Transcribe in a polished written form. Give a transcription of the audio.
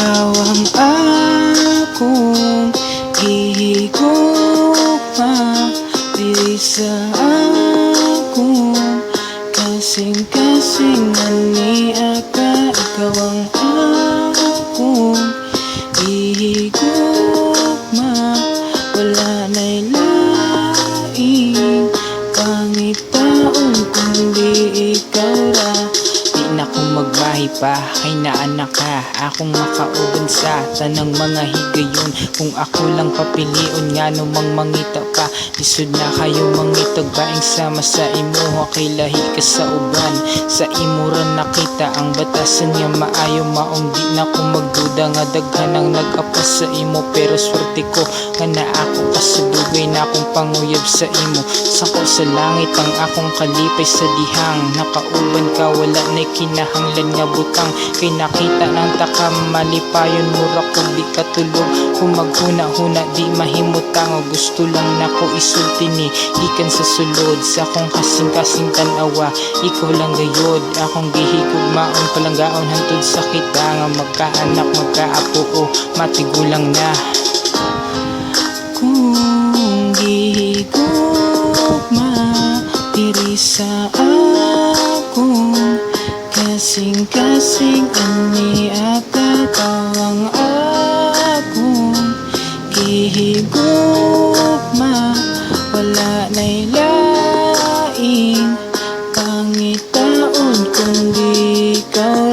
ikaw ang akong gihigugma diri sa akong kasing-kasingan ni Aka. Ikaw ang akong gihigugma, wala na'y laing pangitaon kundi ikaw ra. Di na ko magbahi pa, kay naanak ka akong makauban sa tanang mga higayon. Kung ako lang papilion nga numang mangita pa, lisod na kayo mangitag baing sama sa imo. Kay lahi ka sa uban, sa imo ran nakita ang batasan nga maayo maong. Di na ko magduda nga daghan ang nag-apas sa imo, pero swerte ko nga na ako kasudugay na akong panguyab sa imo. Sako sa langit ang akong kalipay sa dihang, nakauban ka wala na'y kinahanglan nga butang. Kay nakita ng taka malipayon mura kung di katulog. Kung maghuna-huna di mahimutang, o gusto lang nako isulti ni gikan sa sulod sa akong kasing-kasing tanawa. Ikaw lang gayod akong gihigugmaon, palanggaon hantod sa kita nga magkaanak magkaapo o matigulang na. Kung gihigugma diri sa akong kasing-kasing ani Aka, tawang akong gihigugma, wala na'y laing pangitaon kundi ikaw